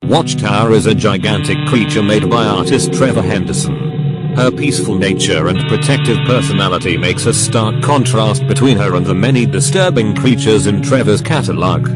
Watchtower is a gigantic creature made by artist Trevor Henderson. Her peaceful nature and protective personality makes a stark contrast between her and the many disturbing creatures in Trevor's catalog.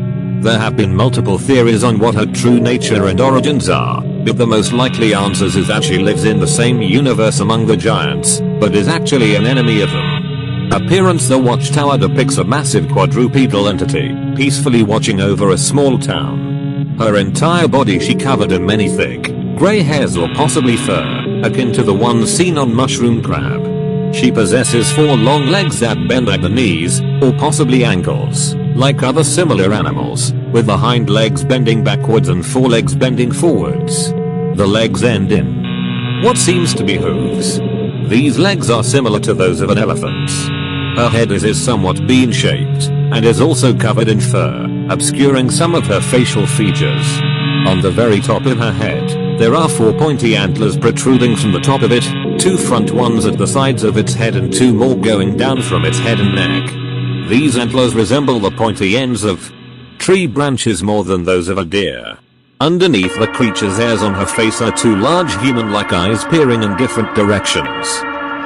There have been multiple theories on what her true nature and origins are, but the most likely answers is that she lives in the same universe among the giants, but is actually an enemy of them. Appearance: the Watchtower depicts a massive quadrupedal entity, peacefully watching over a small town. Her entire body she covered in many thick, grey hairs or possibly fur, akin to the ones seen on mushroom crab. She possesses 4 long legs that bend at the knees, or possibly ankles, like other similar animals, with the hind legs bending backwards and forelegs bending forwards. The legs end in what seems to be hooves. These legs are similar to those of an elephant's. Her head is somewhat bean-shaped, and is also covered in fur, obscuring some of her facial features. On the very top of her head, there are 4 pointy antlers protruding from the top of it, 2 front ones at the sides of its head and 2 more going down from its head and neck. These antlers resemble the pointy ends of tree branches more than those of a deer. Underneath the creature's hairs on her face are 2 large human-like eyes peering in different directions.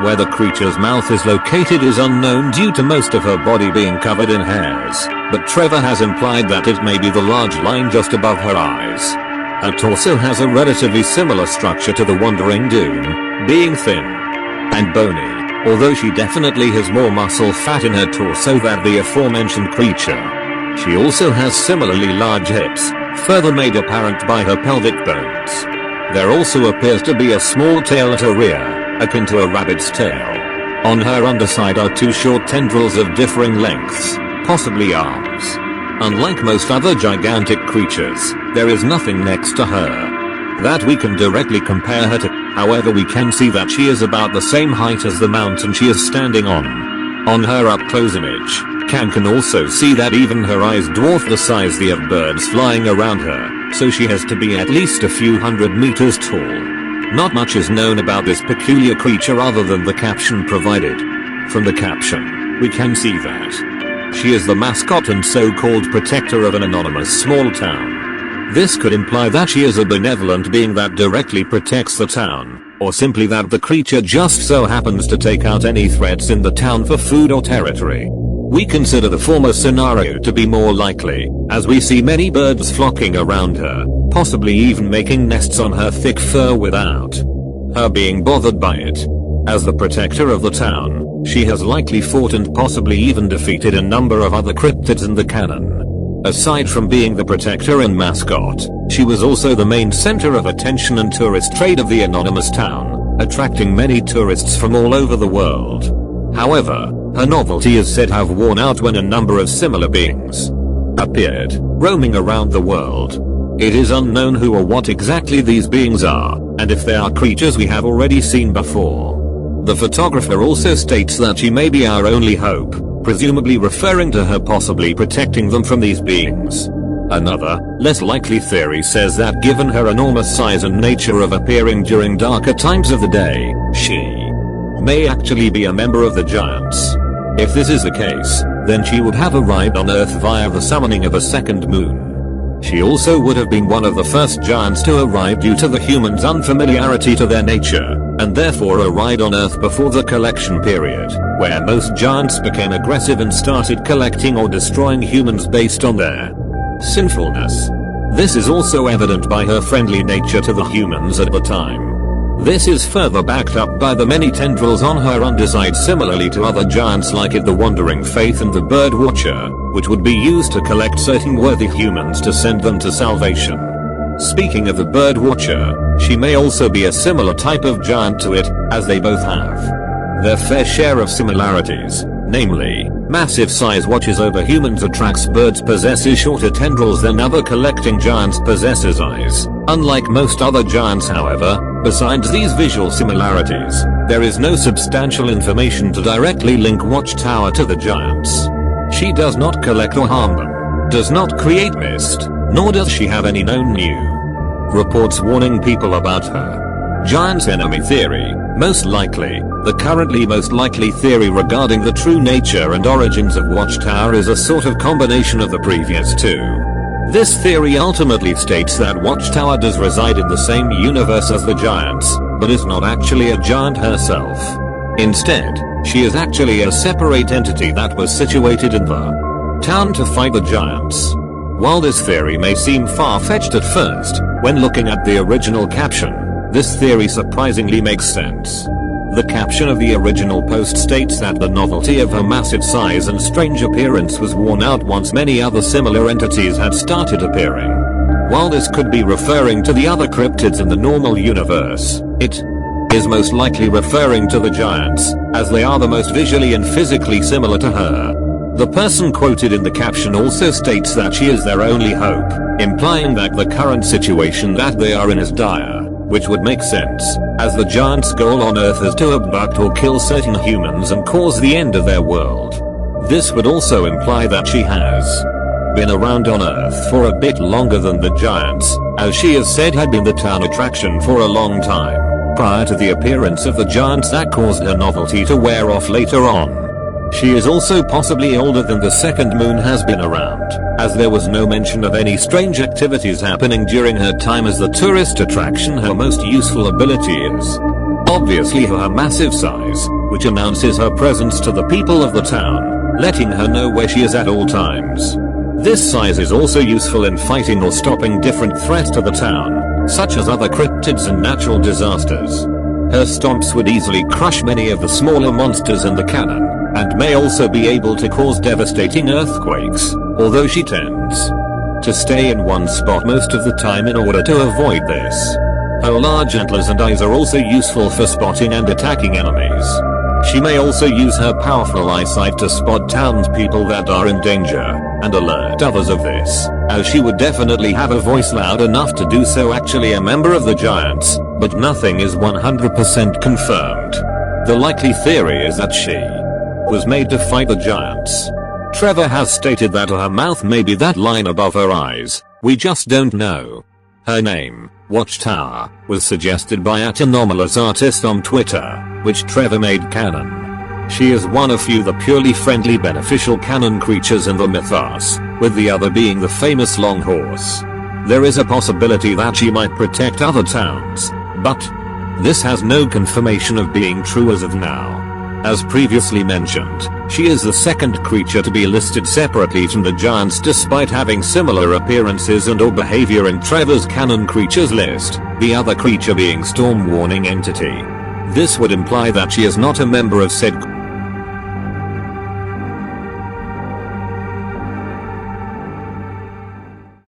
Where the creature's mouth is located is unknown due to most of her body being covered in hairs, but Trevor has implied that it may be the large line just above her eyes. Her torso has a relatively similar structure to the wandering Doom, being thin and bony, although she definitely has more muscle fat in her torso than the aforementioned creature. She also has similarly large hips, further made apparent by her pelvic bones. There also appears to be a small tail at her rear, akin to a rabbit's tail. On her underside are 2 short tendrils of differing lengths, possibly arms. Unlike most other gigantic creatures, there is nothing next to her that we can directly compare her to. However, we can see that she is about the same height as the mountain she is standing on. On her up-close image, can also see that even her eyes dwarf the size of birds flying around her, so she has to be at least a few hundred meters tall. Not much is known about this peculiar creature other than the caption provided. From the caption, we can see that she is the mascot and so-called protector of an anonymous small town. This could imply that she is a benevolent being that directly protects the town, or simply that the creature just so happens to take out any threats in the town for food or territory. We consider the former scenario to be more likely, as we see many birds flocking around her, possibly even making nests on her thick fur without her being bothered by it. As the protector of the town, she has likely fought and possibly even defeated a number of other cryptids in the canon. Aside from being the protector and mascot, she was also the main center of attention and tourist trade of the anonymous town, attracting many tourists from all over the world. However, her novelty is said to have worn out when a number of similar beings appeared, roaming around the world. It is unknown who or what exactly these beings are, and if they are creatures we have already seen before. The photographer also states that she may be our only hope, presumably referring to her possibly protecting them from these beings. Another, less likely theory says that given her enormous size and nature of appearing during darker times of the day, she may actually be a member of the giants. If this is the case, then she would have arrived on Earth via the summoning of a second moon. She also would have been one of the first giants to arrive due to the humans' unfamiliarity to their nature, and therefore arrived on Earth before the collection period, where most giants became aggressive and started collecting or destroying humans based on their sinfulness. This is also evident by her friendly nature to the humans at the time. This is further backed up by the many tendrils on her underside similarly to other giants like it, the Wandering Faith and the Bird Watcher, which would be used to collect certain worthy humans to send them to salvation. Speaking of the Bird Watcher, she may also be a similar type of giant to it, as they both have their fair share of similarities, namely, massive size watches over humans attracts birds possesses shorter tendrils than other collecting giants possesses eyes. Unlike most other giants however, besides these visual similarities, there is no substantial information to directly link Watchtower to the giants. She does not collect or harm them, does not create mist, nor does she have any known new reports warning people about her. Giant's enemy theory, most likely, the currently most likely theory regarding the true nature and origins of Watchtower is a sort of combination of the previous two. This theory ultimately states that Watchtower does reside in the same universe as the giants, but is not actually a giant herself. Instead, she is actually a separate entity that was situated in the town to fight the giants. While this theory may seem far-fetched at first, when looking at the original caption, this theory surprisingly makes sense. The caption of the original post states that the novelty of her massive size and strange appearance was worn out once many other similar entities had started appearing. While this could be referring to the other cryptids in the normal universe, it is most likely referring to the giants, as they are the most visually and physically similar to her. The person quoted in the caption also states that she is their only hope, implying that the current situation that they are in is dire, which would make sense, as the giants' goal on Earth is to abduct or kill certain humans and cause the end of their world. This would also imply that she has been around on Earth for a bit longer than the giants, as she is said had been the town attraction for a long time, prior to the appearance of the giants that caused her novelty to wear off later on. She is also possibly older than the second moon has been around, as there was no mention of any strange activities happening during her time as the tourist attraction. Her most useful ability is obviously her massive size, which announces her presence to the people of the town, letting her know where she is at all times. This size is also useful in fighting or stopping different threats to the town, such as other cryptids and natural disasters. Her stomps would easily crush many of the smaller monsters in the canon, and may also be able to cause devastating earthquakes, although she tends to stay in one spot most of the time in order to avoid this. Her large antlers and eyes are also useful for spotting and attacking enemies. She may also use her powerful eyesight to spot townspeople that are in danger, and alert others of this, as she would definitely have a voice loud enough to do so. Actually a member of the giants, but nothing is 100% confirmed. The likely theory is that she was made to fight the giants. Trevor has stated that her mouth may be that line above her eyes, we just don't know. Her name, Watchtower, was suggested by @anomalous artist on Twitter, which Trevor made canon. She is one of few the purely friendly beneficial canon creatures in the mythos, with the other being the famous long horse. There is a possibility that she might protect other towns, but this has no confirmation of being true as of now. As previously mentioned, she is the second creature to be listed separately from the giants despite having similar appearances and or behavior in Trevor's canon creatures list, the other creature being Storm Warning Entity. This would imply that she is not a member of said